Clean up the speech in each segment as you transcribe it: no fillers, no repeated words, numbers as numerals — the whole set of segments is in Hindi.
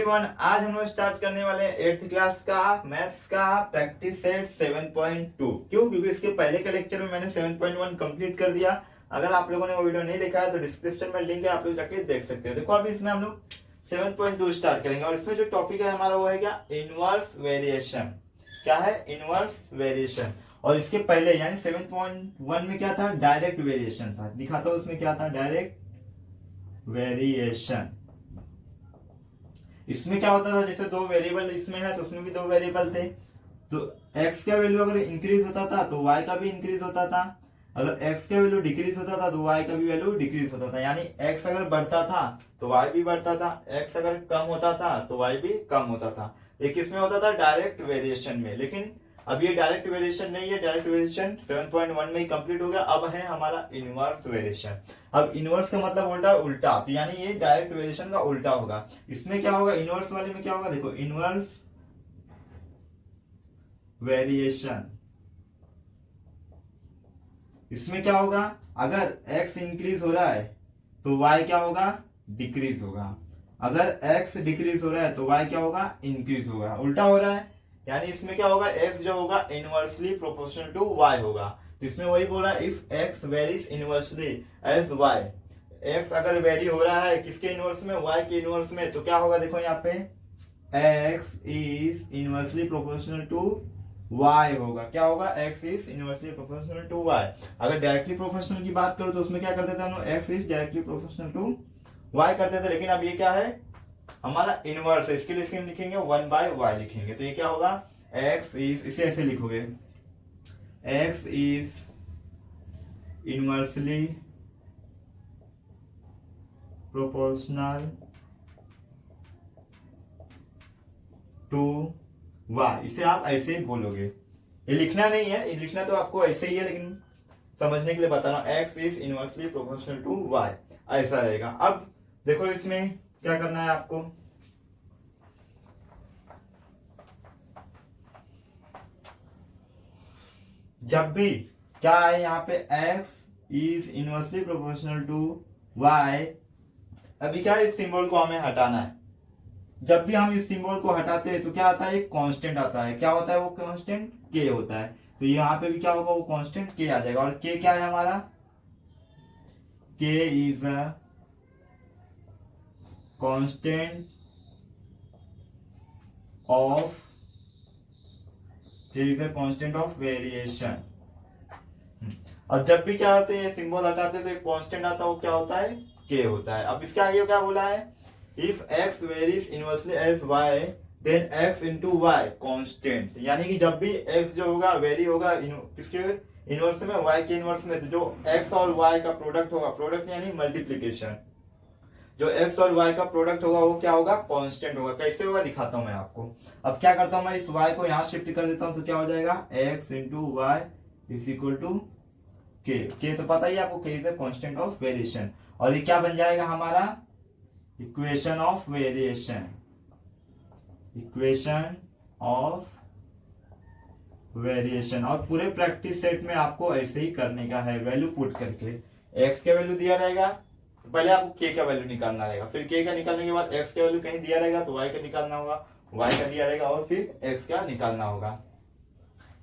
एवरीवन, आज हम लोग स्टार्ट करने वाले हैं 8th क्लास का मैथ्स का प्रैक्टिस सेट 7.2। क्यों? क्योंकि इसके पहले के लेक्चर में मैंने 7.1 कंप्लीट कर दिया। अगर आप लोगों ने वो वीडियो नहीं देखा है तो डिस्क्रिप्शन में लिंक है, आप लोग जाके देख सकते हो। देखो अभी इसमें हम लोग 7.2 स्टार्ट करेंगे और इसमें जो टॉपिक है हमारा वो है क्या? Inverse variation. क्या है? Inverse variation. और इसके पहले यानी 7.1 में क्या था? डायरेक्ट वेरिएशन था। दिखाता हूं उसमें क्या था? Direct variation. इसमें क्या होता था, जैसे दो वेरिएबल इसमें है तो उसमें भी दो वेरिएबल थे, तो x का वैल्यू अगर इंक्रीज होता था तो y का भी इंक्रीज होता था। अगर x का वैल्यू डिक्रीज होता था तो y का भी वैल्यू डिक्रीज होता था। यानी x अगर बढ़ता था तो y भी बढ़ता था, x अगर कम होता था तो y भी कम होता था। ये किसमें होता था? डायरेक्ट वेरिएशन में। लेकिन अब ये डायरेक्ट वेरिएशन नहीं है, डायरेक्ट वेरिएशन 7.1 में ही कंप्लीट हो गया। अब है हमारा इनवर्स वेरिएशन। अब इनवर्स का मतलब उल्टा उल्टा, तो यानी ये डायरेक्ट वेरिएशन का उल्टा होगा। इसमें क्या होगा? इनवर्स वाले में क्या होगा? देखो, इनवर्स वेरिएशन, इसमें क्या होगा? अगर x इंक्रीज हो रहा है तो y क्या होगा? डिक्रीज होगा। अगर x डिक्रीज हो रहा है तो y क्या होगा? इंक्रीज होगा। उल्टा हो रहा है, यानी इसमें क्या होगा? x जो होगा इनवर्सली प्रोपोर्शनल टू y होगा। तो इसमें वही बोला, if x varies inversely as y। x अगर वेरी हो रहा है किसके इनवर्स में? y के इनवर्स में। तो क्या होगा? देखो यहाँ पे x is inversely proportional to y होगा। क्या होगा? x is inversely proportional to y। अगर डायरेक्टली प्रोपोर्शनल की बात करो तो उसमें क्या करते थे हम लोग? x is directly proportional to y करते थे। लेकिन अब ये क्या है? हमारा इनवर्स है, इसके लिए इसमें लिखेंगे 1/y लिखेंगे। तो ये क्या होगा? x इज, इसे ऐसे लिखोगे, x is inversely proportional to y। इसे आप ऐसे ही बोलोगे, ये लिखना नहीं है, ये लिखना तो आपको ऐसे ही है, लेकिन समझने के लिए बता रहा हूं। x is inversely proportional to y, ऐसा रहेगा। अब देखो इसमें क्या करना है आपको? जब भी क्या है यहाँ पे x is inversely proportional to y, अभी क्या है? इस सिंबल को हमें हटाना है। जब भी हम इस सिंबल को हटाते हैं तो क्या आता है? एक कांस्टेंट आता है। क्या होता है वो कांस्टेंट? k होता है। तो यहाँ पे भी क्या होगा? वो कांस्टेंट k आ जाएगा। और k क्या है हमारा? k is a constant of, k is a constant of variation. और जब भी क्या होते हैं सिंबल हटाते हैं तो एक कांस्टेंट आता है, वो क्या होता है? k होता है। अब इसके आगे क्या बोला है? If x varies inversely as y then x into y constant. यानी कि जब भी x जो होगा वेरी होगा किसके इनवर्स में? y के इनवर्स में। तो जो x और y का प्रोडक्ट होगा, प्रोडक्ट यानी मल्टीप्लीकेशन, जो x और y का प्रोडक्ट होगा वो क्या होगा? कांस्टेंट होगा। कैसे होगा दिखाता हूं मैं आपको। अब क्या करता हूं मैं? इस y को यहां शिफ्ट कर देता हूं, तो क्या हो जाएगा? x into y is equal to k तो पता ही है आपको, k is a constant of variation. और ये क्या बन जाएगा हमारा? Equation of variation, equation of variation. और पूरे प्रैक्टिस सेट में आपको ऐसे ही करने का है, वैल्यू पुट करके। x का वैल्यू दिया रहेगा तो पहले आपको k का वैल्यू निकालना रहेगा, फिर k का निकालने के बाद x का वैल्यू कहीं दिया रहेगा तो y का निकालना होगा, y का दिया रहेगा और फिर x का निकालना होगा।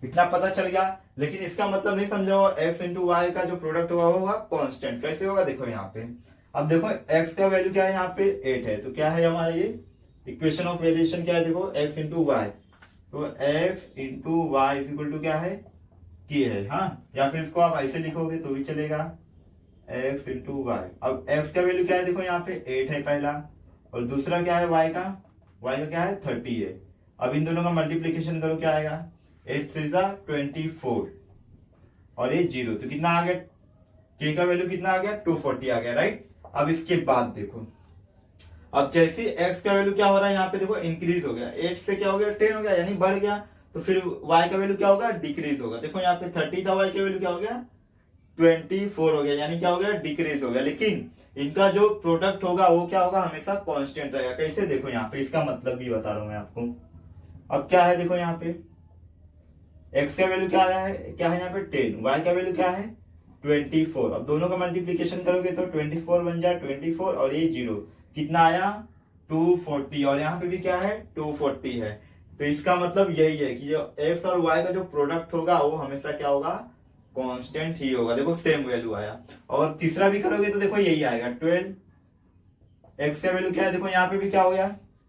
इतना पता चल गया। लेकिन इसका मतलब नहीं समझो x इंटू वाई का जो प्रोडक्ट होगा वो होगा कॉन्स्टेंट। कैसे होगा देखो यहाँ पे। अब देखो x का वैल्यू क्या है? यहाँ पे 8 है, तो क्या है हमारा ये इक्वेशन ऑफ वेरिएशन? क्या है? देखो x इंटू वाई, तो x into y is equal to क्या है? k है। हाँ, या फिर इसको आप ऐसे लिखोगे तो भी चलेगा, x इंटू वाई। अब x का वैल्यू क्या है? देखो यहाँ पे 8 है पहला, और दूसरा क्या है? y का क्या है? 30 है। अब इन दोनों का मल्टीप्लीकेशन करो, क्या आएगा? 8 3 24 और ये 0, तो कितना आ गया? k का वैल्यू कितना आ गया? 240 आ गया, राइट। अब इसके बाद देखो, अब जैसे x का वैल्यू क्या हो रहा है? यहाँ पे देखो इंक्रीज हो गया, 8 से क्या हो गया? 10 हो गया, यानी बढ़ गया। तो फिर y का वैल्यू क्या होगा? डिक्रीज होगा। देखो यहाँ पे 30 था, y का वैल्यू क्या हो गया? 24 हो गया, यानी क्या हो गया? डिक्रीज हो गया। लेकिन इनका जो प्रोडक्ट होगा वो क्या होगा? हमेशा कांस्टेंट रहेगा। कैसे? देखो यहाँ पे, इसका मतलब भी बता रहा हूं मैं आपको। अब क्या है? देखो यहाँ पे x का वैल्यू क्या है? यहाँ पे 10, y का वैल्यू क्या है? 24। अब दोनों का मल्टीप्लीकेशन करोगे तो 24 बन जाए 24 और ये 0, कितना आया? 240 और यहाँ पे भी क्या है 240 है। तो इसका मतलब यही है कि जो एक्स और वाई का जो प्रोडक्ट होगा वो हमेशा क्या होगा, कांस्टेंट ही होगा। देखो सेम वैल्यू आया। और तीसरा भी करोगे तो देखो यही आएगा 12। एक्स का वैल्यू क्या है, देखो यहाँ पे भी क्या हो गया,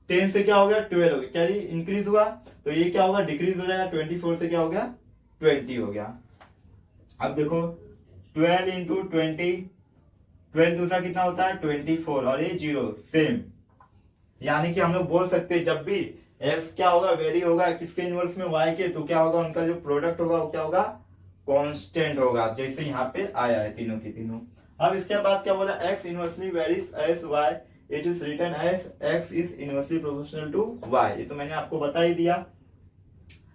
10 से क्या हो गया 12 हो गया, क्या इंक्रीज हुआ, तो ये क्या होगा डिक्रीज हो जाएगा, 24 से क्या हो गया 20 हो गया। अब देखो 12 इंटू 20, 12 दूसरा कितना होता है 24 और ये 0 सेम। यानी कि हम लोग बोल सकते हैं जब भी x क्या होगा वेरी होगा किसके इनवर्स में y के, तो क्या होगा उनका जो प्रोडक्ट होगा वो क्या होगा कांस्टेंट होगा, जैसे यहाँ पे आया है तीनों की तीनों। अब इसके बाद क्या बोला, x inversely varies as y, it is written as x is inversely proportional to y। ये तो मैंने आपको बता ही दिया।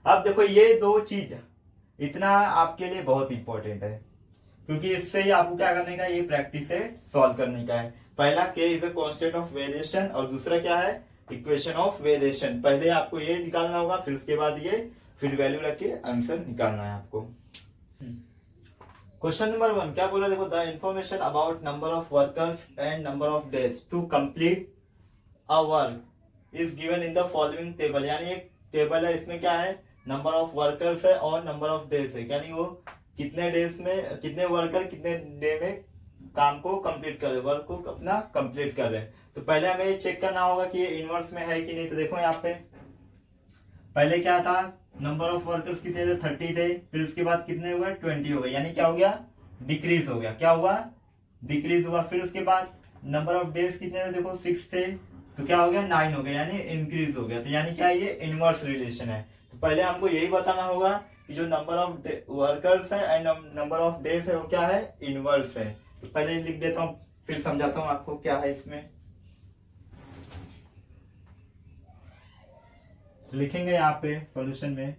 अब देखो ये दो चीज इतना आपके लिए बहुत इंपॉर्टेंट है, क्योंकि इससे ही आपको क्या करने का, ये प्रैक्टिस से सॉल्व करने का है। पहला k is a constant of variation और दूसरा क्या है इक्वेशन ऑफ वेरिएशन। पहले आपको ये निकालना होगा, फिर उसके बाद ये, फिर वैल्यू रख के आंसर निकालना है आपको। क्वेश्चन नंबर 1 क्या बोला, देखो the information about number of workers and number of days to complete a work is given in the following table. यानी एक टेबल है, इसमें क्या है नंबर ऑफ वर्कर्स है और नंबर ऑफ डेज है, यानी वो कितने डेज में कितने वर्कर कितने डे में काम को कंप्लीट कर रहे, वर्क को अपना कंप्लीट कर रहे हैं। तो पहले हमें ये चेक करना होगा कि ये इनवर्स में है कि नहीं। तो देखो यहाँ पे पहले क्या था, नंबर ऑफ वर्कर्स कितने थे 30 थे, फिर उसके बाद कितने हुए 20 हो गए, यानी क्या हो गया डिक्रीज हो गया, क्या हुआ डिक्रीज हुआ। फिर उसके बाद नंबर ऑफ डेज कितने थे, देखो 6 थे, तो क्या हो गया 9 हो गया, यानी इंक्रीज हो गया। तो यानी क्या ये इनवर्स रिलेशन है। तो पहले हमको यही बताना होगा कि जो नंबर ऑफ वर्कर्स है एंड नंबर ऑफ डेज है वो क्या है इनवर्स है। तो पहले लिख देता हूँ फिर समझाता हूँ आपको क्या है इसमें। लिखेंगे यहाँ पे सॉल्यूशन में,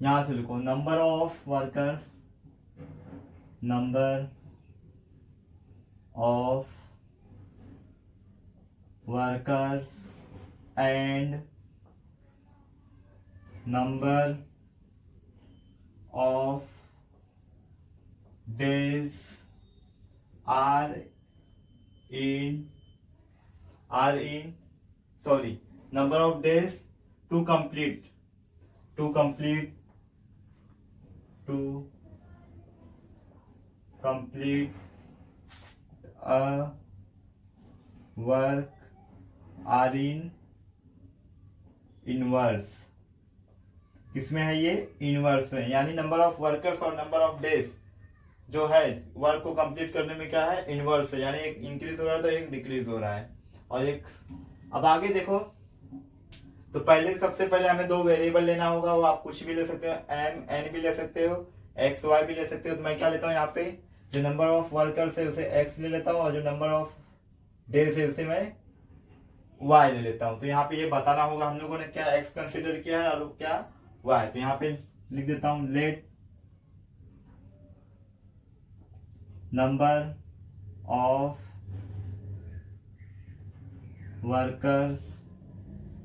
यहां से लिखो number of workers, number of workers and number of days are in number of days to complete a work are in inverse. किसमें है ये इनवर्स में, यानी नंबर ऑफ वर्कर्स और नंबर ऑफ डेज जो है वर्क को कंप्लीट करने में क्या है इनवर्स है, यानी एक इंक्रीज हो रहा है तो एक डिक्रीज हो रहा है। और एक अब आगे देखो, तो पहले सबसे पहले हमें दो वेरिएबल लेना होगा, वो आप कुछ भी ले सकते हो, एम एन भी ले सकते हो, एक्स वाई भी ले सकते हो। तो मैं क्या लेता हूँ यहाँ पे, जो नंबर ऑफ वर्कर्स है उसे एक्स ले लेता हूँ और जो नंबर ऑफ डेज है उसे मैं वाई ले लेता हूँ। तो यहाँ पे ये बताना होगा हम लोगों ने क्या एक्स कंसिडर किया है और क्या वाई। तो यहाँ पे लिख देता हूँ let number of workers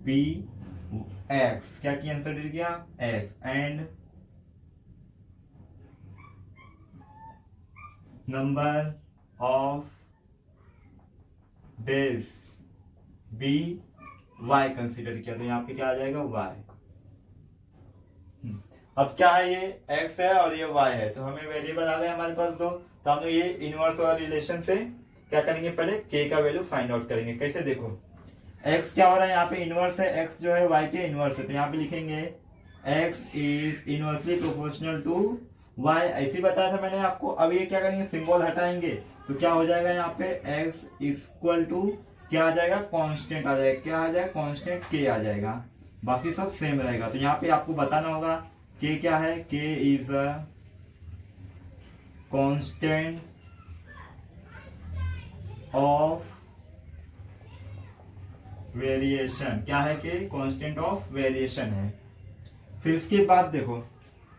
be x, क्या की कंसिडर किया x, and number of days be y consider किया। तो यहाँ पे क्या आ जाएगा वाई। अब क्या है ये x है और ये y है, तो हमें वेरिएबल आ गए हमारे पास दो। तो हम लोग ये इनवर्स वाला रिलेशन से क्या करेंगे, पहले k का वैल्यू फाइंड आउट करेंगे। कैसे, देखो x क्या हो रहा है यहाँ पे इनवर्स है, x जो है y के इनवर्स है, तो यहाँ पे लिखेंगे x is inversely proportional to y। ऐसे ही बताया था मैंने आपको। अब ये क्या करेंगे सिंबल हटाएंगे तो क्या हो जाएगा यहाँ पे x इक्वल टू क्या आ जाएगा कांस्टेंट आ जाएगा, क्या आ जाएगा कांस्टेंट k आ जाएगा, बाकी सब सेम रहेगा। तो यहाँ पे आपको बताना होगा k क्या है, k is a constant of variation. क्या है कि कांस्टेंट ऑफ वेरिएशन है। फिर इसके बाद देखो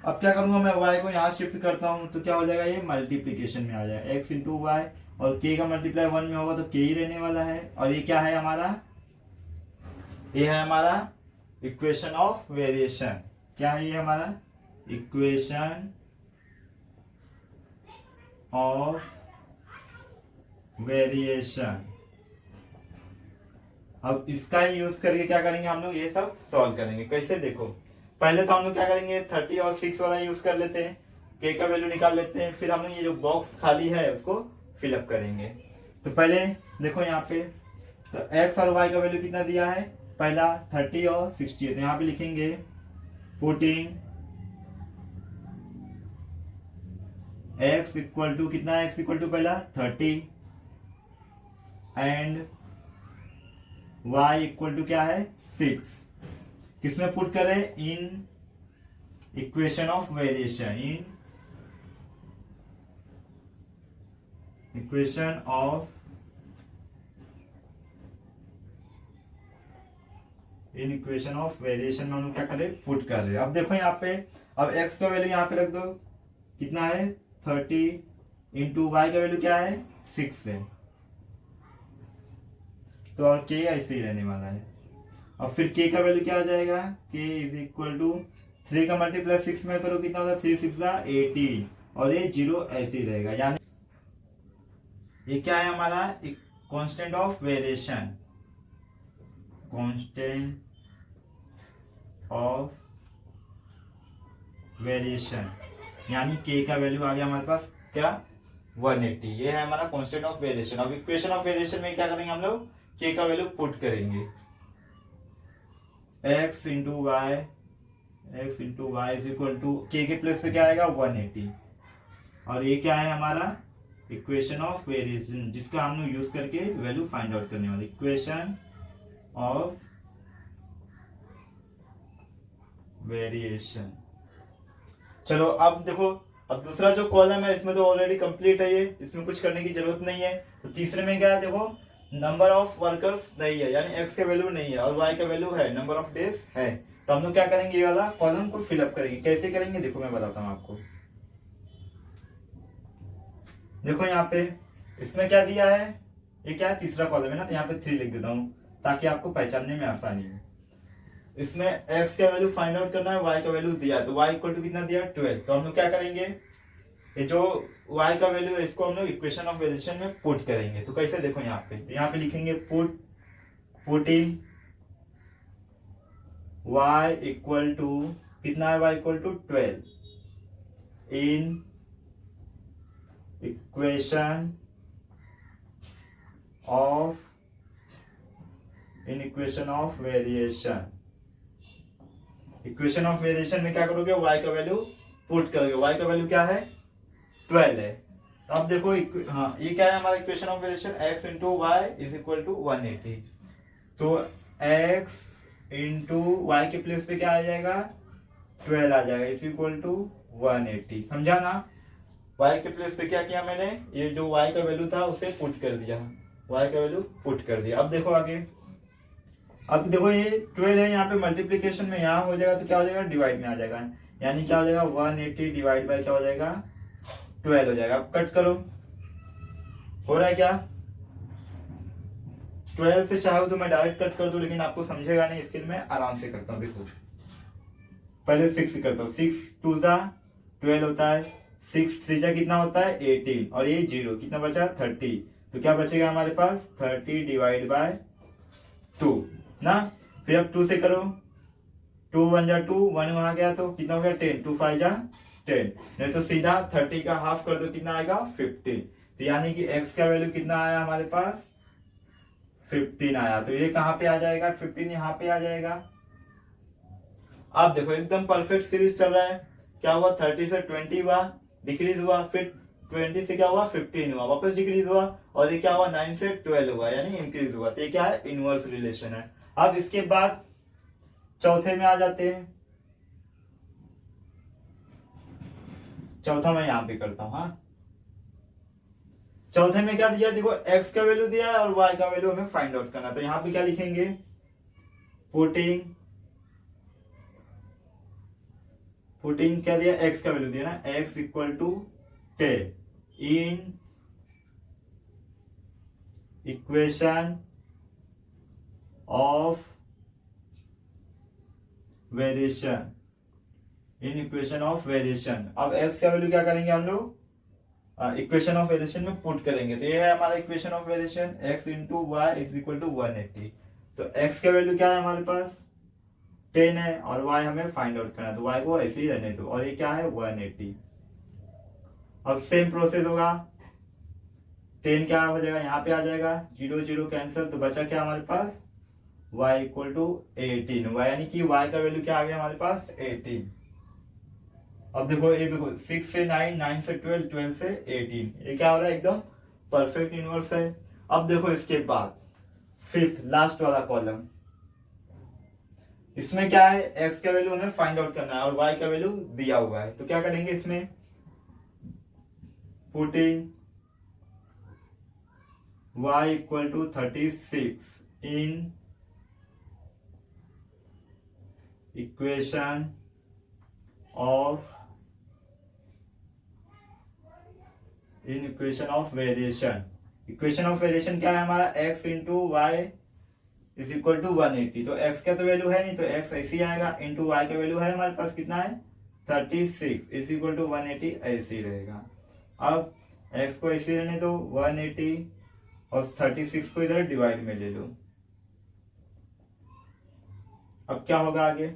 अब क्या करूंगा मैं y को यहाँ शिफ्ट करता हूं तो क्या हो जाएगा ये मल्टीप्लीकेशन में आ जाएगा, x इंटू वाई और k का मल्टीप्लाई 1 में होगा तो k ही रहने वाला है। और ये क्या है हमारा, ये है हमारा इक्वेशन ऑफ वेरिएशन। क्या है ये हमारा इक्वेशन ऑफ वेरिएशन। अब इसका ही यूज करके क्या करेंगे हम लोग, ये सब सॉल्व करेंगे। कैसे देखो, पहले तो हम लोग क्या करेंगे 30 और 6 वाला यूज कर लेते हैं, के का वैल्यू निकाल लेते हैं, फिर हम लोग ये जो बॉक्स खाली है उसको फिलअप करेंगे। तो पहले देखो यहाँ पे, तो एक्स और वाई का वैल्यू कितना दिया है, पहला 30 और 60 है, तो यहाँ पे लिखेंगे पुटिंग x इक्वल टू कितना है, x इक्वल टू पहला 30 एंड y इक्वल टू क्या है 6। किसमें पुट करें, इन equation of variation, in equation of variation में हम लोग क्या करें, पुट कर रहे हैं। अब देखो यहाँ पे, अब x का वैल्यू यहाँ पे रख दो, कितना है 30 इंटू वाई का वैल्यू क्या है 6 है, तो और k ऐसे ही रहने वाला है। अब फिर k का वैल्यू क्या आ जाएगा, k इज इक्वल टू 3 का मल्टीप्लाई 6 में करो कितना होता है, 3 6 18, और ये 0 ऐसे ही रहेगा। यानी ये क्या है हमारा, constant of variation, constant of variation, यानी k का वैल्यू आ गया हमारे पास क्या 180। ये है हमारा कांस्टेंट ऑफ वेरिएशन। अब इक्वेशन ऑफ वेरिएशन में क्या करेंगे हम लोग, k का वैल्यू पुट करेंगे, x into y is equal to k के प्लेस पे क्या आएगा 180, और ये क्या है हमारा इक्वेशन ऑफ वेरिएशन, जिसका हम लोग यूज करके वैल्यू फाइंड आउट करने वाले, इक्वेशन ऑफ वेरिएशन। चलो अब देखो, अब दूसरा जो कॉलम है इसमें तो ऑलरेडी कंप्लीट है, ये इसमें कुछ करने की जरूरत नहीं है। तो तीसरे में क्या है, देखो नंबर ऑफ वर्कर्स नहीं है, यानी x का वैल्यू नहीं है और y का वैल्यू है, नंबर ऑफ डेज है। तो हम लोग क्या करेंगे, ये वाला कॉलम को फिलअप करेंगे। कैसे करेंगे देखो मैं बताता हूँ आपको। देखो यहाँ पे इसमें क्या दिया है, ये क्या है तीसरा कॉलम है ना, तो यहाँ पे 3 लिख देता हूँ ताकि आपको पहचानने में आसानी है। इसमें x का वैल्यू फाइंड आउट करना है, y का वैल्यू दिया है, तो y इक्वल टू कितना दिया 12। तो हम लोग क्या करेंगे, ये जो y का वैल्यू है इसको हम लोग इक्वेशन ऑफ वेरिएशन में पुट करेंगे। तो कैसे देखो यहाँ पे, तो यहाँ पे लिखेंगे पुटिंग y इक्वल टू कितना है, y equal to 12 in equation of variation. Equation of variation में क्या करोगे, y का वैल्यू पुट करोगे, y का वैल्यू क्या है 12 है। तो अब देखो हाँ ये क्या है हमारा equation of variation, x into y is equal to 180। तो x इंटू वाई के प्लेस पे क्या आ जाएगा 12 आ जाएगा, इज इक्वल टू 180। समझा ना, y के प्लेस पे क्या किया मैंने, ये जो y का वैल्यू था उसे पुट कर दिया, y का वैल्यू पुट कर दिया। अब देखो आगे, अब देखो ये 12 है, यहाँ पे मल्टीप्लीकेशन में यहाँ हो जाएगा तो क्या हो जाएगा डिवाइड में आ जाएगा, यानी क्या हो जाएगा 180 डिवाइड बाय क्या हो जाएगा 12 हो जाएगा। अब कट करो, हो रहा है क्या 12 से चाहो तो मैं डायरेक्ट कट कर दूं, लेकिन आपको समझेगा नहीं, इसके लिए मैं आराम से करता हूँ। देखो पहले 6 से करता हूँ, 6 2 जा 12 होता है, 6 3 जा कितना होता है 18, और ये 0 कितना बचा 30। तो क्या बचेगा हमारे पास 30 डिवाइड बाय 2 ना। फिर अब 2 से करो, 2 1 जा 2, 1 वहां गया तो कितना हो गया 10, 2 5 जा 10, नहीं तो सीधा 30 का हाफ कर दो कितना आएगा 15। तो यानी कि x का वैल्यू कितना आया हमारे पास 15 आया। तो ये कहां पे आ जाएगा 15 यहाँ पे आ जाएगा। अब देखो एकदम परफेक्ट सीरीज चल रहा है, क्या हुआ 30 से 20 हुआ डिक्रीज हुआ, फिर 20 से क्या हुआ 15 हुआ वापस डिक्रीज हुआ, और ये क्या हुआ 9 से 12 हुआ यानी इंक्रीज हुआ। तो ये क्या है इनवर्स रिलेशन है। अब इसके बाद चौथे में आ जाते हैं, चौथा मैं यहां पे करता हूं। हाँ चौथे में क्या दिया, देखो x का वैल्यू दिया है और y का वैल्यू हमें फाइंड आउट करना। तो यहां पे क्या लिखेंगे, पुटिंग क्या दिया x का वैल्यू दिया ना, x equal to 10 in equation of variation, in equation of variation. अब x का वैल्यू क्या करेंगे हम लोग, इक्वेशन ऑफ वेरिएशन में पुट करेंगे। तो ये है हमारा equation of variation, x into y is equal to 180। तो x का वैल्यू क्या है हमारे पास 10 है और y हमें फाइंड आउट करना है, तो y को ऐसे ही रहने दो और ये क्या है 180। अब सेम प्रोसेस होगा, 10 क्या हो जाएगा यहाँ पे आ जाएगा, 0 0 कैंसिल, तो बचा क्या हमारे पास y इक्वल टू 18, यानी कि y का वैल्यू क्या आ गया हमारे पास 18। अब देखो ये देखो 6 से 9, 9 से 12, 12 से 18, ये क्या हो रहा है एकदम परफेक्ट इनवर्स है। अब देखो इसके बाद फिफ्थ लास्ट वाला कॉलम, इसमें क्या है x का वैल्यू हमें फाइंड आउट करना है और y का वैल्यू दिया हुआ है। तो क्या करेंगे इसमें, putting y equal to 36 in equation of variation. Equation of variation क्या है हमारा, x into y is equal to 180। तो x का तो वैल्यू है नहीं, तो x ऐसे ही आएगा, इंटू वाई का वैल्यू है हमारे पास कितना है 36 इज इक्वल टू 180, ऐसे ही रहेगा। अब x को ऐसे रहने दो 180 और 36 को इधर डिवाइड में ले लो। अब क्या होगा आगे,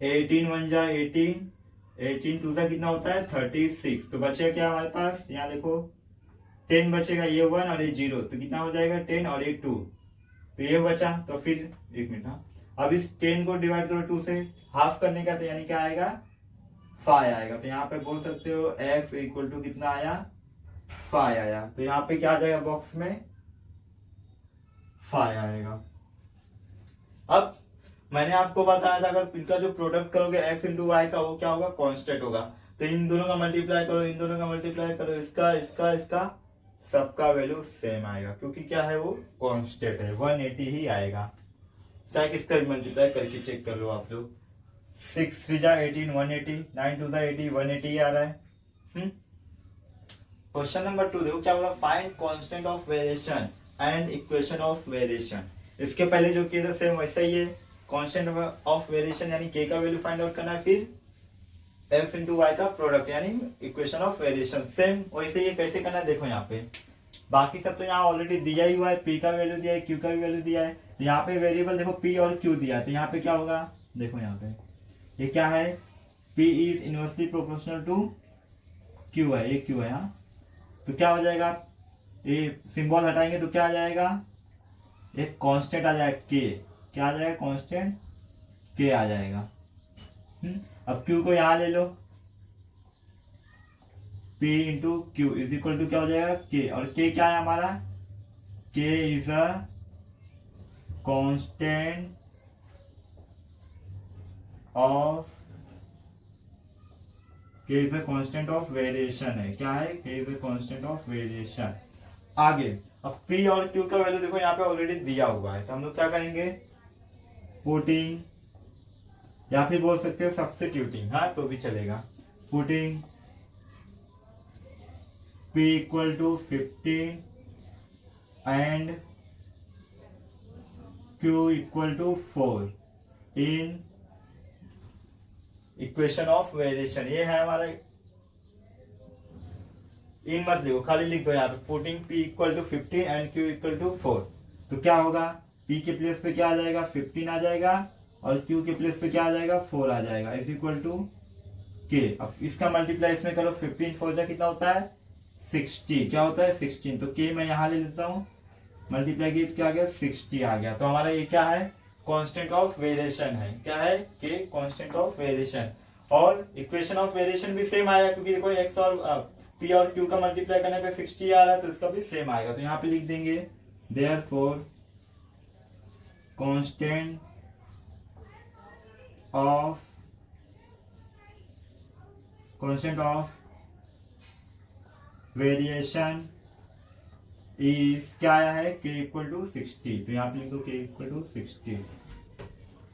18 1 जा 18, 18 2 सा कितना होता है 36, तो बचेगा क्या हमारे पास, यहाँ देखो 10 बचेगा, ये 1 और ये 0, तो कितना हो जाएगा 10 और ये 2, तो ये बचा। तो फिर एक मिनट, हाँ अब इस 10 को डिवाइड करो 2 से, हाफ करने का, तो यानी क्या आएगा 5 आएगा। तो यहाँ पे बोल सकते हो x इक्वल टू कितना आया 5 आया। तो यहाँ पे क्या आ जाएगा बॉक्स में 5 आएगा। अब मैंने आपको बताया था अगर इनका जो प्रोडक्ट करोगे x इंटू वाई का, वो क्या होगा कांस्टेंट होगा। तो इन दोनों का मल्टीप्लाई करो, इन दोनों का मल्टीप्लाई करो, इसका इसका इसका सबका वैल्यू सेम आएगा, क्योंकि क्या है वो कांस्टेंट है, 180 ही आएगा। चाहे किसका भी मल्टीप्लाई करके चेक कर लो आप लोग। 6 3 जा 18 180, 9 2 जा 80 180 आ रहा है। क्वेश्चन नंबर 2 देखो क्या बोला, find constant of variation and equation of variation. इसके पहले जो किया था सेम वैसा ही है, कांस्टेंट ऑफ वेरिएशन यानी k का वैल्यू फाइंड आउट करना है, फिर x इंटू वाई का प्रोडक्ट यानी इक्वेशन ऑफ वेरिएशन, सेम वैसे ही कैसे करना है देखो यहाँ पे। बाकी सब तो यहाँ ऑलरेडी दिया ही हुआ है, p का वैल्यू दिया है, q का भी वैल्यू दिया है। तो यहाँ पे वेरिएबल देखो p और q दिया है, तो यहाँ पे क्या होगा देखो, यहाँ पे ये क्या है p is inversely proportional to q है, ये q है यहाँ। तो क्या हो जाएगा, ये सिंबल हटाएंगे तो क्या आ जाएगा, एक कांस्टेंट आ जाएगा k, क्या आ जाएगा कांस्टेंट k आ जाएगा। अब q को यहां ले लो, p into q is equal to क्या हो जाएगा k, और k क्या है हमारा, k is a constant of k is a constant of variation है, क्या है k is a constant of variation. आगे अब p और q का वैल्यू देखो यहाँ पे ऑलरेडी दिया हुआ है, तो हम लोग क्या करेंगे पुटिंग, या फिर बोल सकते हो सब्स्टिट्यूटिंग, हाँ तो भी चलेगा। Putting p equal to 15 and q equal to 4 in equation of variation. ये है हमारा, इन मत लिखो, खाली लिख दो यहाँ पे putting p equal to 15 and q equal to 4। तो क्या होगा, p के प्लेस पे क्या आ जाएगा 15 आ जाएगा और q के प्लेस पे क्या आ जाएगा 4 आ जाएगा, इज इक्वल टू k। अब इसका मल्टीप्लाई इसमें करो, 15 4 जा कितना होता है 60, क्या होता है 16, तो k मैं यहाँ ले लेता हूँ, मल्टीप्लाई किया तो क्या आ गया 60 आ गया। तो हमारा ये क्या है कांस्टेंट ऑफ वेरिएशन है, क्या है k कांस्टेंट ऑफ वेरिएशन। और इक्वेशन ऑफ वेरिएशन भी सेम आएगा, क्योंकि देखो x और p और q का मल्टीप्लाई करने पे 60 आ रहा है, तो इसका भी सेम आएगा। तो यहाँ पे लिख देंगे therefore constant of variation is क्या आया है k इक्वल टू 60, तो यहाँ पे लिख दो k equal to 60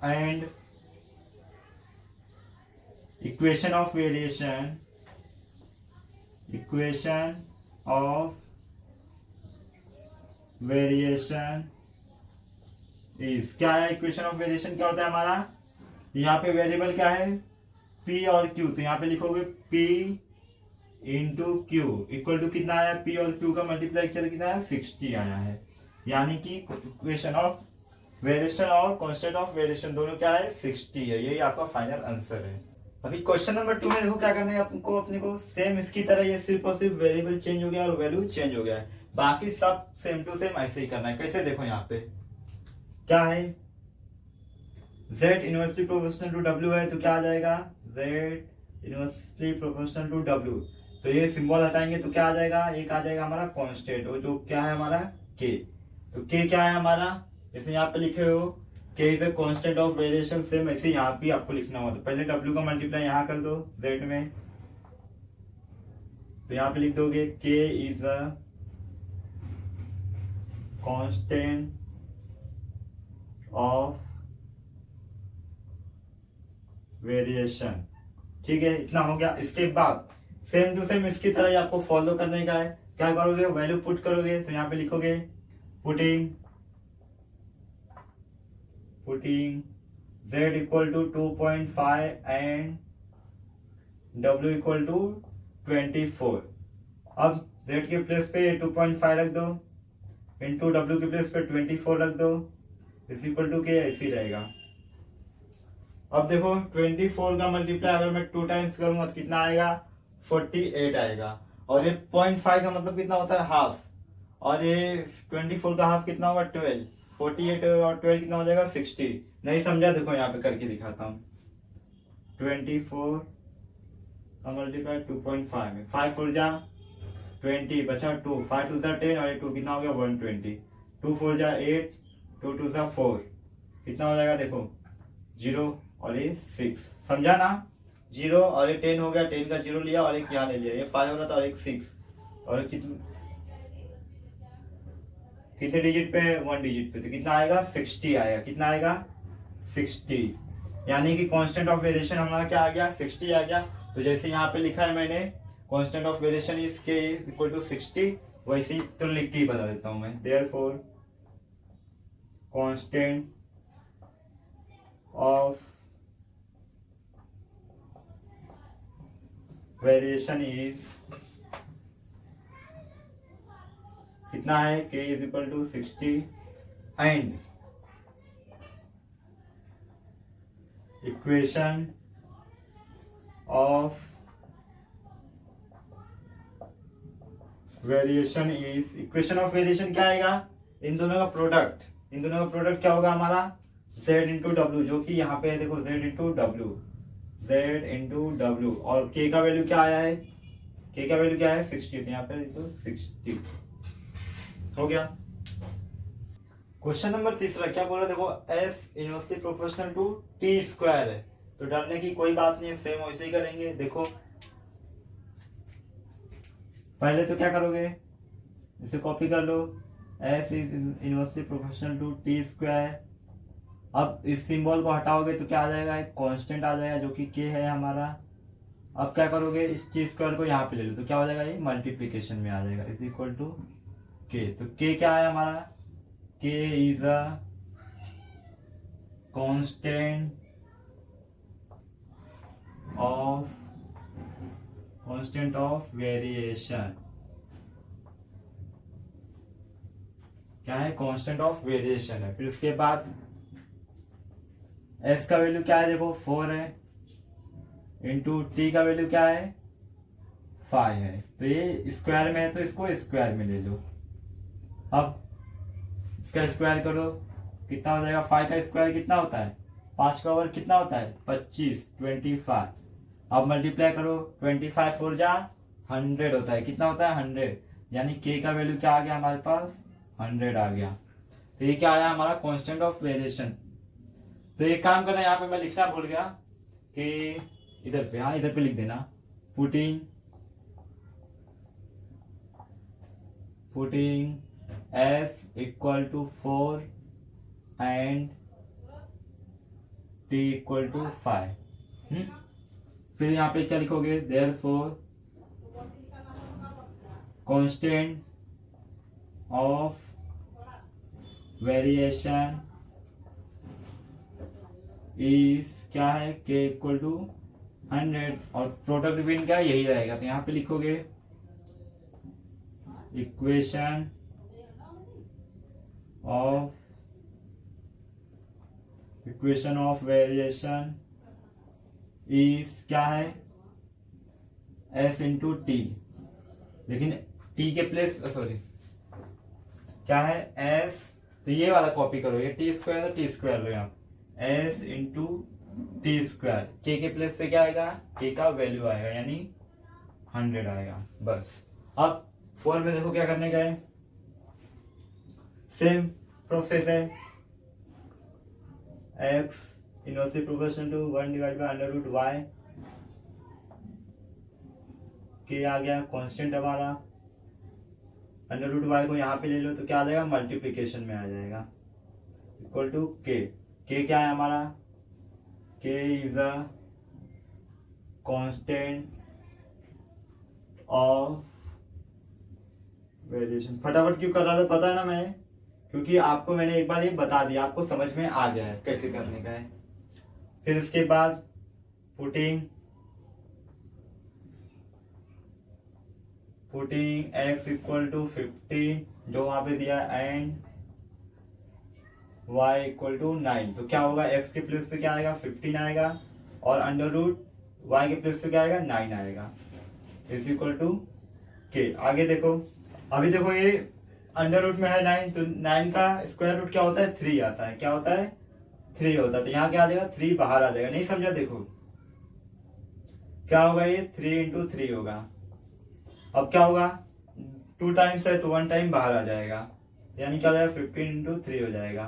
and equation of variation is क्या है, इक्वेशन ऑफ वेरिएशन क्या होता है हमारा, यहाँ पे वेरिएबल क्या है P और Q, तो यहाँ पे लिखोगे P into q equal to कितना आया, P और Q का मल्टीप्लाई किया तो कितना आया 60 आया है। यानी कि इक्वेशन ऑफ वेरिएशन और कांस्टेंट ऑफ वेरिएशन दोनों क्या है 60 है। यही आपका फाइनल आंसर है। अभी क्वेश्चन नंबर 2 में देखो क्या करना है आपको, अपने को सेम इसकी तरह ये सिर्फ और सिर्फ वेरिएबल चेंज हो गया और वैल्यू चेंज हो गया है, बाकी सब सेम टू सेम ऐसे ही करना है। कैसे देखो यहाँ पे क्या है, z inversely proportional to w है तो क्या आ जाएगा z inversely proportional to w, तो ये सिंबल हटाएंगे तो क्या आ जाएगा, एक आ जाएगा हमारा कांस्टेंट और जो क्या है हमारा k, तो k क्या है हमारा, जैसे यहाँ पे लिखे हो k is a constant of variation, same ऐसे यहाँ पे आपको लिखना होगा। तो पहले w का मल्टीप्लाई यहाँ कर दो z में, तो यहाँ पे लिख दोगे k is a constant of variation. ठीक है, इतना हो गया। इसके बाद सेम टू सेम इसकी तरह ही आपको फॉलो करने का है। क्या करोगे, वैल्यू पुट करोगे, तो यहाँ पे लिखोगे putting z equal to 2.5 and w equal to 24। अब z के प्लेस पे 2.5 रख दो, इंटू w के प्लेस पे 24 रख दो, इज इक्वल टू के ऐसे ही रहेगा। अब देखो 24 का मल्टीप्लाई अगर मैं 2 टाइम्स करूंगा तो कितना आएगा 48 आएगा, और ये 0.5 का मतलब कितना होता है हाफ, और ये 24 का हाफ कितना होगा 12, 48 और 12 कितना हो जाएगा 60। नहीं समझा, देखो यहाँ पे करके दिखाता हूँ। 24 का मल्टीप्लाई 2.5 में 5 4 जा 20 बचा 2, 5 2 जा 10 और ये 2 कितना हो गया 120, 2 4 जा 8, 2 2 जा 4 कितना हो जाएगा देखो 0 और ये 6। समझा ना, 0 और ये 10 हो गया, 10 का 0 लिया और एक यहाँ ले लिया, ये 5 हो रहा था और एक 6, और कितने डिजिट पे 1 डिजिट पे, तो कितना आएगा 60 आएगा। कितना आएगा 60, यानी कि कांस्टेंट ऑफ वेरिएशन हमारा क्या आ गया 60 आ गया। तो जैसे यहाँ पे लिखा है मैंने constant of variation is k equal to 60, वैसे ही तो लिख के बता देता हूँ मैं। Therefore constant of variation is कितना है, k is equal to 60 and equation of variation is, equation of variation क्या आएगा, इन दोनों का प्रोडक्ट, इन दोनों का प्रोडक्ट क्या होगा हमारा z इंटू डब्ल्यू, जो कि यहाँ पे है देखो z into W, z into W, और k का वैल्यू क्या आया है, k का वैल्यू क्या है 60, तो यहाँ पे देखो 60 हो गया। क्वेश्चन नंबर 3 क्या बोला देखो, s inversely proportional to t square है, तो डरने की कोई बात नहीं है, सेम वैसे ही करेंगे। देखो पहले तो क्या करोगे, इसे कॉपी कर लो, s is inversely proportional to t square. अब इस सिंबल को हटाओगे तो क्या आ जाएगा, एक कांस्टेंट आ जाएगा जो कि k है हमारा। अब क्या करोगे, इस t स्क्वायर को यहाँ पे ले लो तो क्या हो जाएगा, ये मल्टीप्लीकेशन में आ जाएगा, इज इक्वल टू k। तो k क्या है हमारा, k is a constant of variation. क्या है, कांस्टेंट ऑफ वेरिएशन है। फिर उसके बाद s का वैल्यू क्या है देखो 4 है, इंटू t का वैल्यू क्या है 5 है, तो ये स्क्वायर में है तो इसको स्क्वायर में ले लो। अब इसका स्क्वायर करो कितना हो जाएगा, 5 का स्क्वायर कितना होता है, 5 का वर्ग कितना होता है 25, 25। अब मल्टीप्लाई करो, 25 4 जा 100 होता है, कितना होता है 100, यानी k का वैल्यू क्या आ गया हमारे पास 100 आ गया। तो ये क्या आया हमारा कांस्टेंट ऑफ वेरिएशन। तो एक काम करना, यहाँ पे मैं लिखना भूल गया कि इधर पे, हाँ इधर पे लिख देना, putting s equal to 4 and t equal to 5। फिर यहाँ पे क्या लिखोगे, therefore constant of variation is क्या है, k इक्वल टू 100 और प्रोडक्ट बिटवीन क्या यही रहेगा, तो यहाँ पे लिखोगे इक्वेशन ऑफ वेरिएशन इज क्या है s इंटू टी, लेकिन t के प्लेस सॉरी क्या है s, तो ये वाला कॉपी करो, ये टी स्क्वायर तो टी स्क्वायर लो यहाँ s इंटू टी स्क्वायर, के प्लेस पे क्या आएगा, k का वैल्यू आएगा यानी 100 आएगा बस। अब 4 में देखो क्या करने का है, सेम प्रोसेस है, x inversely proportional to 1 divide by under root y, के आ गया कांस्टेंट हमारा, अंडर रूट वाई को यहाँ पे ले लो तो क्या आ जाएगा, मल्टीप्लीकेशन में आ जाएगा, इक्वल टू के क्या है हमारा, के is a constant of variation. फटाफट क्यों कर रहा था पता है ना मैं, क्योंकि आपको मैंने एक बार ये बता दिया, आपको समझ में आ गया है कैसे करने का है। फिर इसके बाद पुटिंग x इक्वल टू 15 जो वहां पे दिया एंड y इक्वल टू 9, तो क्या होगा, x के प्लेस पे क्या आएगा 15 आएगा और अंडर रूट y के प्लेस पे क्या आएगा 9 आएगा, इज इक्वल टू के। आगे देखो, अभी देखो ये अंडर रूट में है 9, तो 9 का स्क्वायर रूट क्या होता है 3 आता है, क्या होता है 3 होता है, तो यहाँ क्या आ जाएगा 3 बाहर आ जाएगा, नहीं समझा, देखो क्या होगा, ये 3 इंटू 3 होगा। अब क्या होगा 2 टाइम्स है तो 1 टाइम बाहर आ जाएगा, यानी क्या हो जाएगा 15 इंटू 3 हो जाएगा,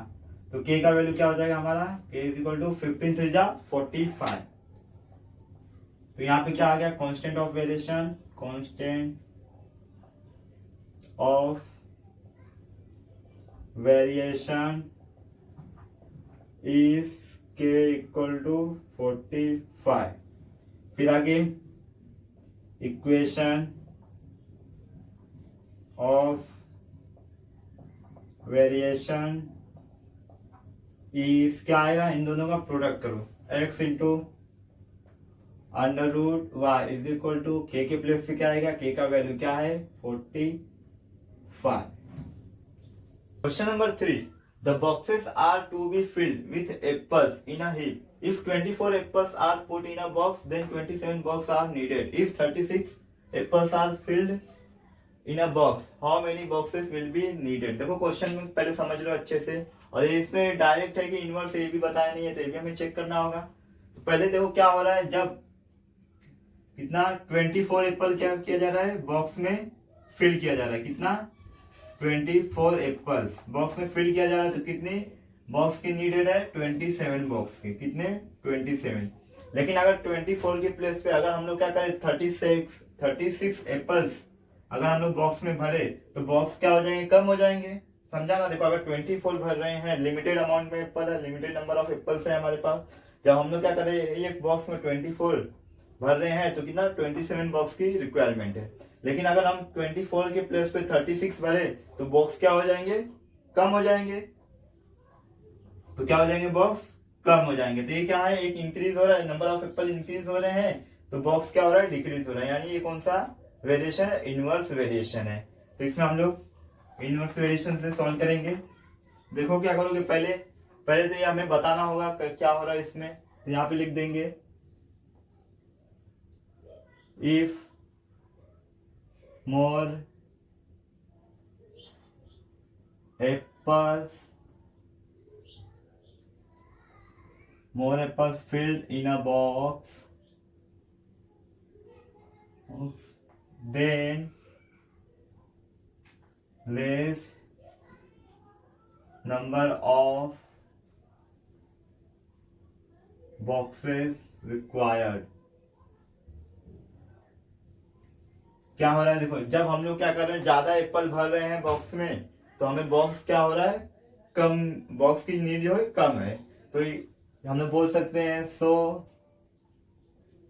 तो k का वैल्यू क्या हो जाएगा हमारा, k इज इक्वल टू 15 3 जा 45। तो यहाँ पे क्या आ गया, constant of variation, constant of variation is k equal to 45। फिर आगे इक्वेशन ऑफ वेरिएशन इज क्या आएगा, इन दोनों का प्रोडक्ट करो, x into under root y is equal to के प्लेस पे क्या आएगा, k का वैल्यू क्या है 45। Question number 3, the boxes are to be filled with apples in a heap. If 24 apples are put in a box, then 27 boxes are needed. If 36 apples are filled in a box, how many boxes will be needed? देखो क्वेश्चन में पहले समझ लो अच्छे से, और इसमें डायरेक्ट है कि इनवर्स ये भी बताया नहीं है, तो ये भी हमें चेक करना होगा। तो पहले देखो क्या हो रहा है, जब कितना 24 एप्पल क्या किया जा रहा है, बॉक्स में फिल किया जा रहा है, कितना 24 एप्पल्स बॉक्स में फिल किया जा रहा है, तो कितने बॉक्स की नीडेड है 27 बॉक्स की, कितने 27। लेकिन अगर 24 के प्लेस पे अगर हम लोग क्या करें 36 एप्पल्स अगर हम लोग बॉक्स में भरे तो बॉक्स क्या हो जाएंगे, कम हो जाएंगे, समझा ना। देखो अगर 24 भर रहे हैं, लिमिटेड अमाउंट में एप्पल है, लिमिटेड नंबर ऑफ एप्पल्स है हमारे पास, जब हम लोग क्या करें एक बॉक्स में 24 भर रहे हैं तो कितना 27 बॉक्स की रिक्वायरमेंट है। लेकिन अगर हम 24 के प्लेस पे 36 भरे तो बॉक्स क्या हो जाएंगे, कम हो जाएंगे, तो क्या हो जाएंगे बॉक्स कम हो जाएंगे। तो ये क्या है, एक इंक्रीज हो रहा है, नंबर ऑफ एप्पल इंक्रीज हो रहे हैं, तो बॉक्स क्या हो रहा है डिक्रीज हो रहा है, यानी ये कौन सा वेरिएशन है, इनवर्स वेरिएशन है। तो इसमें हम लोग इनवर्स वेरिएशन से सॉल्व करेंगे। देखो क्या करोगे, पहले तो ये हमें बताना होगा क्या हो रहा है इसमें, तो यहाँ पे लिख देंगे if more apples filled in a box, then less number of boxes required। क्या हो रहा है, देखो जब हम लोग क्या कर रहे हैं ज्यादा एप्पल भर रहे हैं बॉक्स में, तो हमें बॉक्स क्या हो रहा है कम, बॉक्स की नीड जो है कम है, तो हम लोग बोल सकते हैं so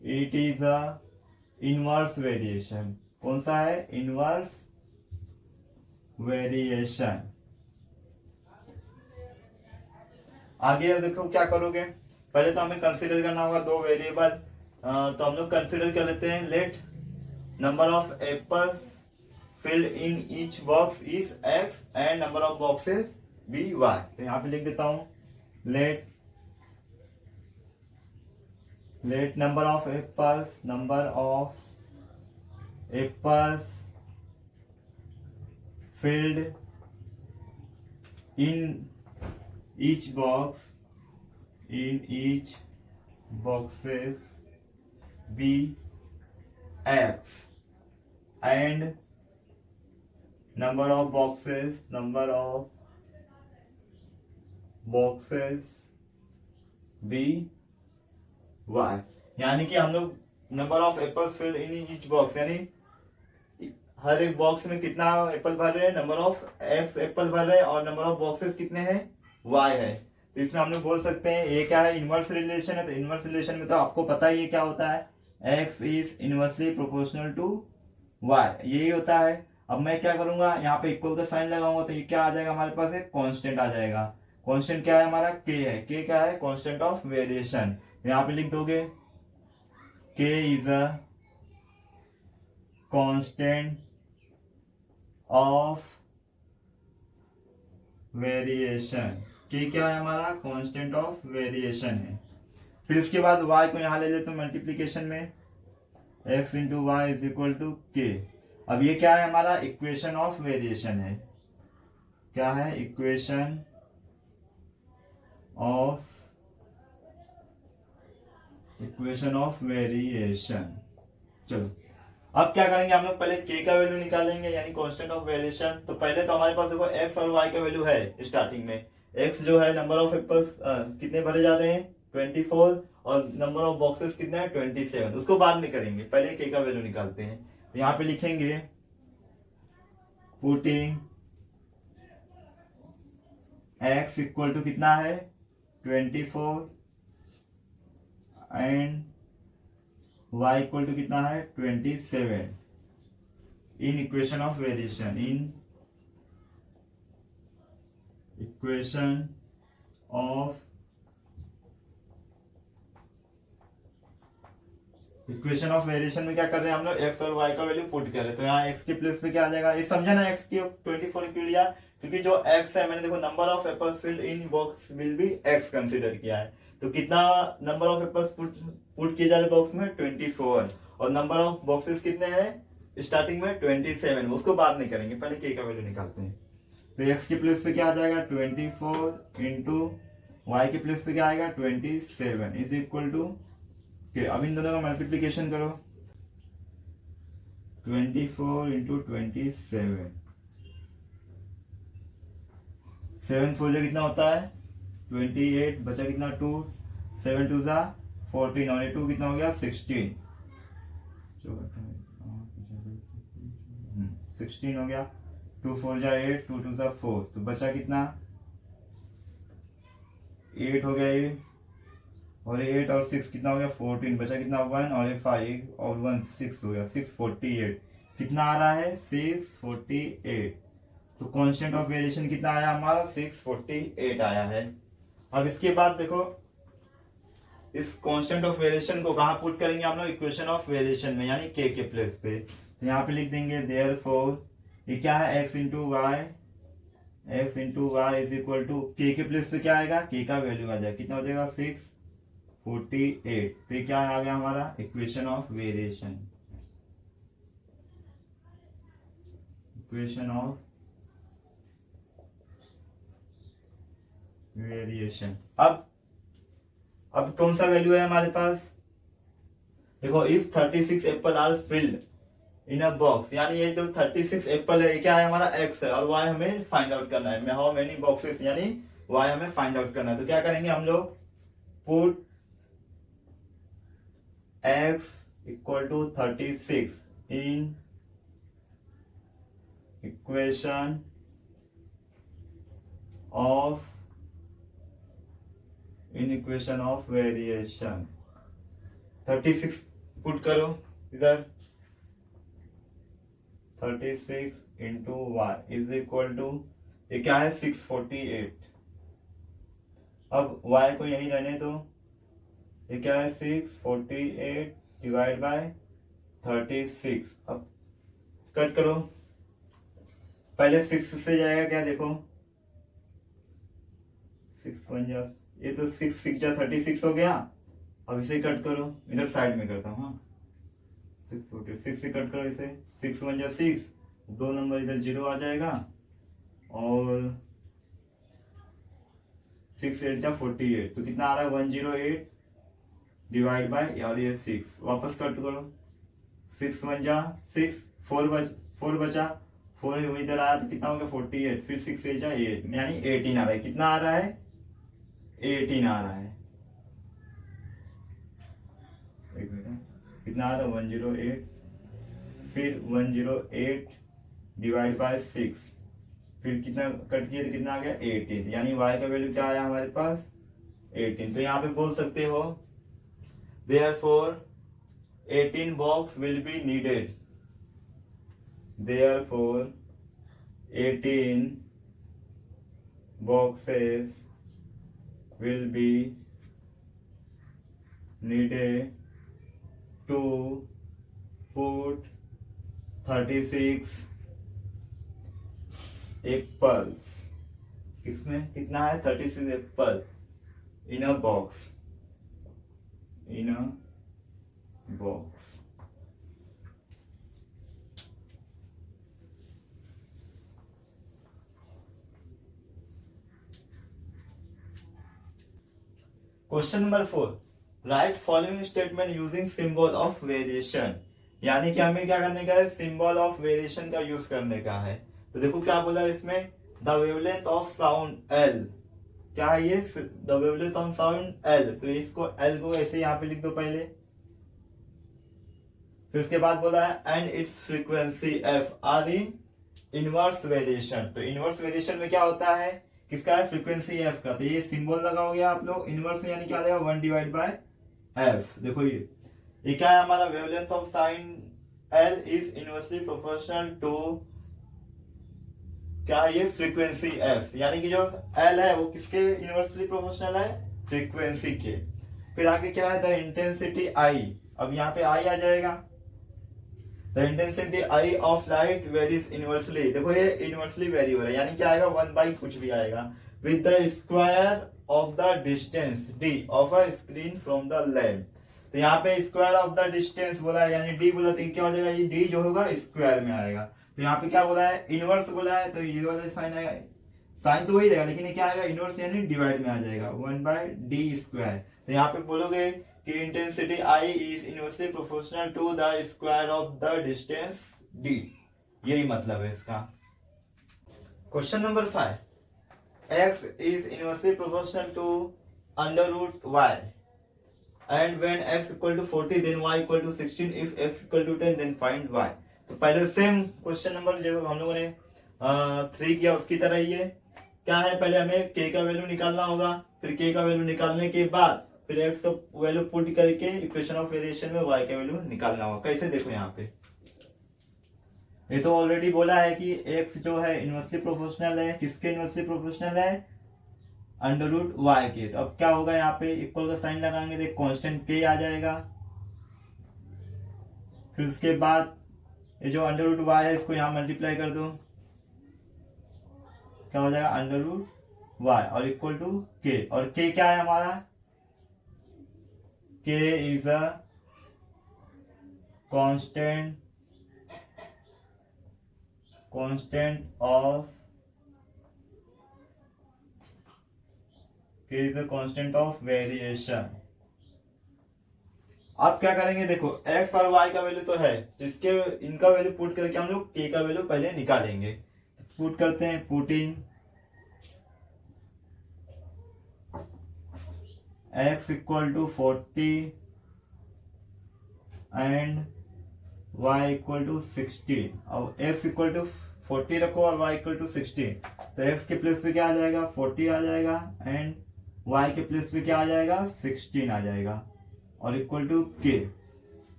it is a inverse variation. कौन सा है, इनवर्स वेरिएशन। आगे देखो क्या करोगे, पहले तो हमें कंसीडर करना होगा दो वेरिएबल, तो हम लोग कंसिडर कर लेते हैं, let number of apples filled in each box is x and number of boxes be y. तो यहाँ पे लिख देता हूं, let number of apples filled in each boxes be x and number of boxes be y। यानी कि हम लोग number of apples filled in each box, यानी हर एक बॉक्स में कितना एप्पल भर रहे हैं, नंबर ऑफ एक्स एप्पल भर रहे हैं, और नंबर ऑफ बॉक्सेस कितने हैं, वाई है। तो इसमें हम लोग बोल सकते हैं ये क्या है, इनवर्स रिलेशन है। तो इनवर्स रिलेशन में तो आपको पता ही है क्या होता है, x is inversely proportional to y, यही होता है। अब मैं क्या करूंगा, यहाँ पे इक्वल का साइन लगाऊंगा, तो ये क्या आ जाएगा हमारे पास, एक कांस्टेंट आ जाएगा। कांस्टेंट क्या है हमारा, के है। के क्या है, कांस्टेंट ऑफ वेरिएशन। यहाँ पे लिख दोगे के is a constant of variation. के क्या है हमारा, कांस्टेंट ऑफ वेरिएशन है। फिर इसके बाद y को यहां ले लेते हैं मल्टीप्लीकेशन में, x into y is equal to k. अब ये क्या है हमारा, इक्वेशन ऑफ वेरिएशन है। क्या है, इक्वेशन ऑफ वेरिएशन। चलो अब क्या करेंगे हम लोग, पहले k का वैल्यू निकालेंगे, यानी कांस्टेंट ऑफ वेरिएशन। तो पहले तो हमारे पास देखो x और y का वैल्यू है स्टार्टिंग में। x जो है नंबर ऑफ एप्पल्स कितने भरे जा रहे हैं, 24, और नंबर ऑफ बॉक्सेस कितने हैं, 27। उसको बाद में करेंगे, पहले k का वैल्यू निकालते हैं। तो यहाँ पे लिखेंगे पुटिंग x इक्वल टू कितना है, 24 एंड y इक्वल टू कितना है, 27 इन equation of variation, in equation of variation में क्या कर रहे हैं हम लोग, x और y का वैल्यू पुट कर रहे हैं। तो यहाँ x के प्लेस पे क्या आ जाएगा, ये समझा ना, x की 24 क्यों लिया, क्योंकि जो x है मैंने देखो number of apples filled in box will be x consider किया है। तो कितना नंबर ऑफ एप्पल्स पुट किए जा रहे बॉक्स में, 24, और नंबर ऑफ बॉक्सेस कितने हैं स्टार्टिंग में, 27। उसको बाद में करेंगे, पहले k का वैल्यू निकालते हैं। तो x के प्लेस पे क्या आ जाएगा, 24 इंटू y के प्लेस पे क्या आएगा, 27 इज इक्वल टू के। अब इन दोनों का मल्टीप्लीकेशन करो, 24 इंटू 27, 7 4 जा कितना होता है, 28, बचा कितना 2, 7 2 जा 14, और ये 2 कितना हो गया, 16 हो गया। 2 4 जा 8, 2 2 जा 4, तो बचा कितना 8 हो गया ये, और 8 और 6 कितना हो गया, 14, बचा कितना 1, और 5 और 1 6 हो गया, 648। कितना आ रहा है, 648। तो कांस्टेंट ऑफ वेरिएशन कितना आया हमारा, 648 आया है। अब इसके बाद देखो इस कांस्टेंट ऑफ वेरिएशन को कहाँ पुट करेंगे हम लोग, इक्वेशन ऑफ वेरिएशन में, यानी k के प्लेस पे। तो यहाँ पे लिख देंगे देयरफॉर ये क्या है, x into y is equal to k के प्लेस पे क्या आएगा, k का वैल्यू आ जाएगा, कितना हो जाएगा 648। तो ये क्या आ गया हमारा, equation of variation, equation of variation. अब कौन सा वैल्यू है हमारे पास, देखो if 36 apple are filled in a box, यानी ये जो 36 एप्पल है ये क्या है हमारा x है, और y हमें फाइंड आउट करना है, हाउ मेनी बॉक्सेस, यानी y हमें फाइंड आउट करना है। तो क्या करेंगे हम लोग, put x equal to 36 in equation of variation. 36 put करो इधर, 36 into y is equal to ये क्या है, 648। अब y को यही रहने दो, ये क्या है 648 डिवाइड बाय 36। अब कट करो, पहले 6 से जाएगा क्या, देखो 6 1 जा, ये तो 6 6 जा 36 हो गया। अब इसे कट करो, इधर साइड में करता हूँ, 6 से कट करो इसे, 6 1 जा 6, 2 नंबर इधर 0 आ जाएगा, और 6 8 जा 48, तो कितना आ रहा है 108 डिवाइड बाय, और ये 6 वापस कट करो, 6 1 जा 6, 4 बचा, 4 इधर आया तो कितना हो गया 48, फिर 6 8 जा 8, यानी 18 आ रहा है। कितना आ रहा है 18 आ रहा है। एक मिनट, कितना आ रहा है 108, फिर 108 डिवाइड बाय 6, फिर कितना कट किया तो कितना आ गया 18, यानी y का वैल्यू क्या आया हमारे पास 18। तो यहाँ पे बोल सकते हो therefore 18 box will be needed, therefore 18 boxes will be needed to put 36 apples, किसमें कितना है 36 apple in a box, in a box. Question number 4, right following statement using symbol of variation, यानी कि हमें क्या करने का है, सिंबल ऑफ वेरिएशन का यूज करने का है। तो देखो क्या बोला इसमें, the wavelength of sound L, क्या है ये, the wavelength of sound L, तो इसको एल को ऐसे यहाँ पे लिख दो पहले, फिर उसके बाद बोला है and its frequency f are in inverse variation. तो इनवर्स वेरिएशन में क्या होता है, किसका है फ्रीक्वेंसी एफ का, तो ये सिंबल लगाओगे आप लोग इनवर्स में, यानी क्या आ जाएगा 1 डिवाइड बाय एफ। देखो ये क्या है हमारा, wavelength of sign l is inversely proportional to, क्या है ये फ्रीक्वेंसी एफ, यानी कि जो एल है वो किसके इनवर्सली प्रोपोर्शनल है, फ्रीक्वेंसी के। फिर आगे क्या है, द इंटेंसिटी आई, अब यहाँ पे आई आ जाएगा, the intensity I of light varies inversely, देखो ये इनवर्सली वेरी हो रहा है, यानी क्या आएगा 1 बाई कुछ भी आएगा, with the square of the distance D of a screen from the lamp. तो यहाँ पे स्क्वायर ऑफ द डिस्टेंस बोला है, यानी डी बोला, तो क्या हो जाएगा, ये डी जो होगा स्क्वायर में आएगा। तो यहाँ पे क्या बोला है, इनवर्स बोला है, तो ये वाला साइन आएगा, साइन तो वही रहेगा, लेकिन ये क्या आएगा इनवर्स, यानी डिवाइड में आ जाएगा 1 बाय डी स्क्वायर। तो यहाँ पे बोलोगे कि intensity I is inversely proportional to the square of the distance d, यही मतलब है इसका। Question number 5, x is inversely proportional to under root y, and when x equal to 40 then y equal to 16, if x equal to 10 then find y। तो पहले सेम क्वेश्चन नंबर जो हम लोगों ने 3 किया उसकी तरह ही है, क्या है, पहले हमें k का वैल्यू निकालना होगा, फिर k का वैल्यू निकालने के बाद फिर x का वैल्यू पुट करके इक्वेशन ऑफ वेरिएशन में y का वैल्यू निकालना होगा। कैसे, देखो यहाँ पे ये तो ऑलरेडी बोला है कि x जो है इनवर्सली प्रोपोर्शनल है, किसके इनवर्सली प्रोपोर्शनल है, अंडर रूट y के। तो अब क्या होगा, यहाँ पे इक्वल का साइन लगाएंगे तो कांस्टेंट k आ जाएगा, फिर उसके बाद ये जो अंडर रूट y है इसको यहाँ मल्टीप्लाई कर दो, क्या हो जाएगा अंडर रूट y और इक्वल टू k, और k क्या है हमारा, k is a constant of, k is a constant of variation. अब क्या करेंगे, देखो x और y का वैल्यू तो है, इसके इनका वैल्यू पुट करके हम लोग k का वैल्यू पहले निकालेंगे। पुट करते हैं, putting x equal to 40 and y equal to 16। अब x इक्वल टू 40 रखो और y इक्वल टू 16, तो x के प्लेस पे क्या आ जाएगा 40 आ जाएगा, एंड y के प्लेस पे क्या आ जाएगा 16 आ जाएगा, और इक्वल टू k।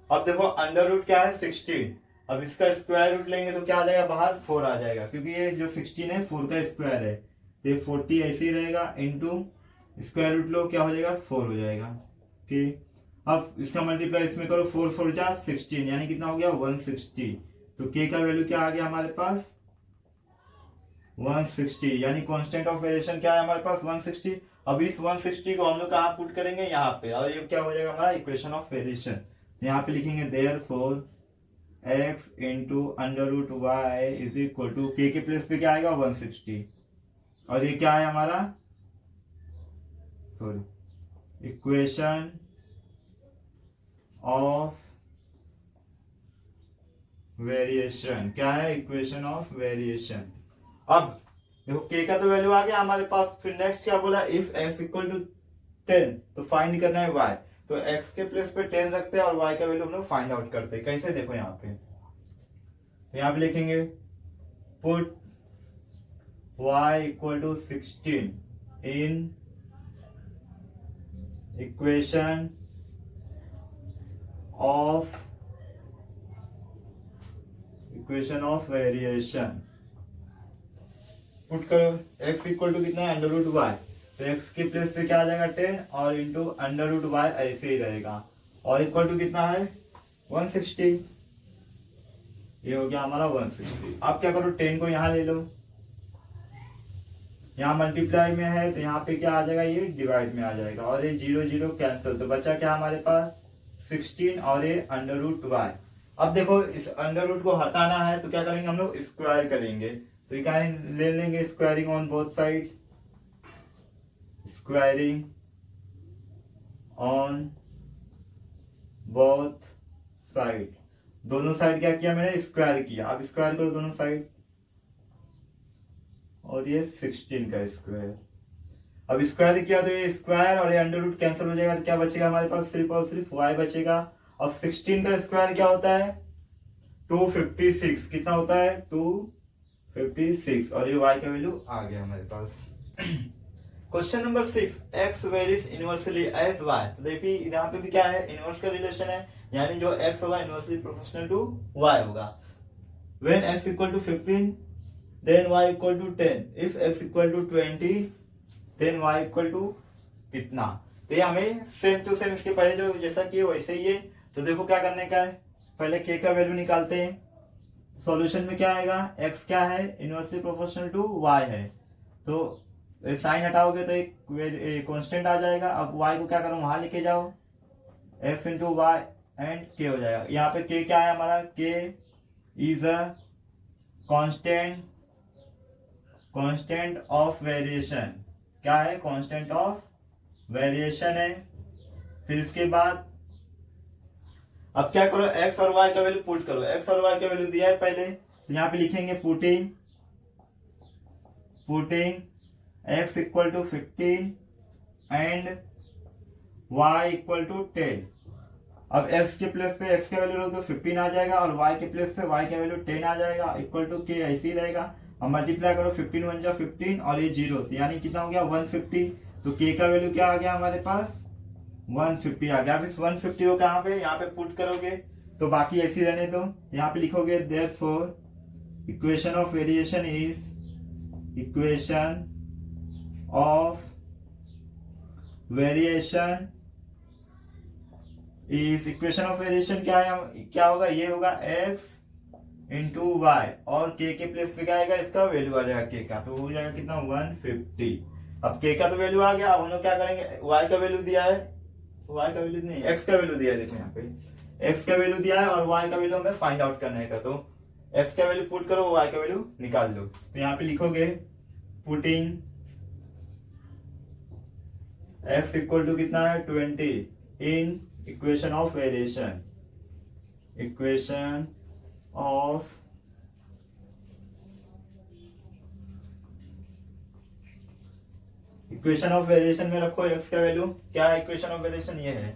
अब देखो अंडर रूट क्या है 16, अब इसका स्क्वायर रूट लेंगे तो क्या आ जाएगा बाहर 4 आ जाएगा, क्योंकि ये जो 16 है 4 का स्क्वायर है, तो ये 40 ऐसे ही रहेगा, इंटू स्क्वायर रूट लो, क्या हो जाएगा 4 हो जाएगा। कि अब इसका मल्टीप्लाई इसमें करो, 4 4 जा 16, यानी कितना हो गया 160। तो के का वैल्यू क्या आ गया हमारे पास 160, यानी कांस्टेंट ऑफ वेरिएशन क्या है हमारे पास 160। अब इस 160 को हम लोग कहाँ पुट करेंगे, यहाँ पे, और ये क्या हो जाएगा हमारा इक्वेशन ऑफ वेरिएशन। यहाँ पे लिखेंगे therefore x into under root y is equal to के प्लेस पे क्या आएगा 160, और ये क्या है हमारा सॉरी इक्वेशन ऑफ वेरिएशन। क्या है इक्वेशन ऑफ वेरिएशन। अब देखो के का तो वैल्यू आ गया हमारे पास, फिर नेक्स्ट क्या बोला, इफ x इक्वल टू 10 तो फाइंड करना है y, तो x के प्लेस पे 10 रखते हैं और y का वैल्यू हम लोग फाइंड आउट करते हैं। कैसे, देखो यहाँ पे लिखेंगे put y equal to 16 in equation of variation. Put करो x इक्वल टू कितना है अंडर रूट वाई, तो x के प्लेस पे क्या आ जाएगा 10 और इंटू अंडर रूट वाई ऐसे ही रहेगा, और इक्वल टू कितना है 160। ये हो गया हमारा 160। अब क्या करो 10 को यहाँ ले लो, यहाँ मल्टीप्लाई में है तो यहाँ पे क्या आ जाएगा ये डिवाइड में आ जाएगा, और ये 0 0 कैंसिल, तो बचा क्या हमारे पास 16 और ये अंडर रूट वाई। अब देखो इस अंडर रूट को हटाना है तो क्या करेंगे हम लोग स्क्वायर करेंगे, तो ये क्या ले लेंगे squaring on both side, squaring on both side, दोनों साइड क्या किया मैंने स्क्वायर किया। अब स्क्वायर करो दोनों साइड, और ये 16 का स्क्वायर। अब स्क्वायर किया तो ये स्क्वायर और ये अंडर रूट कैंसिल हो जाएगा, तो क्या बचेगा हमारे पास सिर्फ और सिर्फ y बचेगा। अब 16 का स्क्वायर क्या होता है 256, कितना होता है 256, और ये y का वैल्यू आ गया हमारे पास। Question number 6, x varies inversely as y। तो देखिए यहाँ पे भी क्या है इनवर्स का रिलेशन है, यानी जो x होगा इनवर्सली प्रोपोर्शनल टू y होगा। When x equal to 15 then y equal to 10, if x equal to 20 then y equal to कितना। तो ये हमें सेम टू सेम इसके पहले जो जैसा किए वैसे ही है। तो देखो क्या करने का है, पहले k का वैल्यू निकालते हैं। सॉल्यूशन में क्या आएगा, x क्या है इनवर्सली प्रोपोर्शनल टू y है, तो साइन हटाओगे तो एक कांस्टेंट आ जाएगा। अब y को क्या करो वहां लेके जाओ, x into y and k हो जाएगा। यहाँ पे k क्या है हमारा, k is a constant of variation. क्या है कांस्टेंट ऑफ वेरिएशन है। फिर इसके बाद अब क्या करो x और y का वैल्यू पुट करो, x और y का वैल्यू दिया है पहले, तो यहाँ पे लिखेंगे putting x equal to 15 and y equal to 10। अब x के प्लेस पे x का वैल्यू रखो तो 15 आ जाएगा, और y के प्लेस पे y का वैल्यू 10 आ जाएगा, इक्वल टू k ऐसे ही रहेगा। अब मल्टीप्लाई करो 15 1 जा 15 और ये 0, यानी कितना हो गया 150। तो k का वैल्यू क्या आ गया हमारे पास 150 आ गया। अब इस 150 को कहाँ पे यहाँ पे पुट करोगे तो बाकी ऐसे ही रहने दो। यहाँ पे लिखोगे therefore equation of variation is equation of variation is equation of variation क्या है, क्या होगा, ये होगा x इंटू वाई, और k के प्लेस पे क्या आएगा इसका वैल्यू आ जाएगा k का, तो हो जाएगा कितना 150। अब k का तो वैल्यू आ गया, अब हम लोग क्या करेंगे y का वैल्यू दिया है, y का वैल्यू नहीं x का वैल्यू दिया है, देखो यहाँ पे x का वैल्यू दिया है और y का वैल्यू हमें फाइंड आउट करने का, तो x का वैल्यू पुट करो y का वैल्यू निकाल दो। तो यहाँ पे लिखोगे पुटिंग x इक्वल टू कितना है 20 इन equation of variation, equation of equation of variation में रखो x का वैल्यू, क्या है इक्वेशन ऑफ वेरिएशन ये है,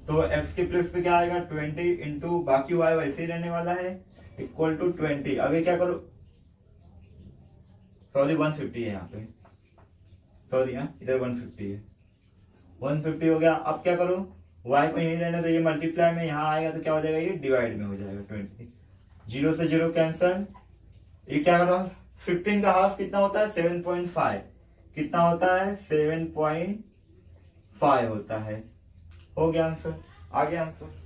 तो x के प्लेस पे क्या आएगा 20 इंटू बाकी y वैसे ही रहने वाला है इक्वल टू 20। अब ये क्या करो, सॉरी 150 है यहाँ पे, सॉरी यहाँ इधर 150 है, 150 हो गया। अब क्या करो y को यही रहने, तो ये मल्टीप्लाई में यहाँ आएगा तो क्या हो जाएगा ये डिवाइड में हो जाएगा 20, 0 से 0 कैंसल। ये क्या करो 15 का हाफ कितना होता है 7.5, कितना होता है 7.5, 5 होता है। हो गया आंसर, आ गया आंसर।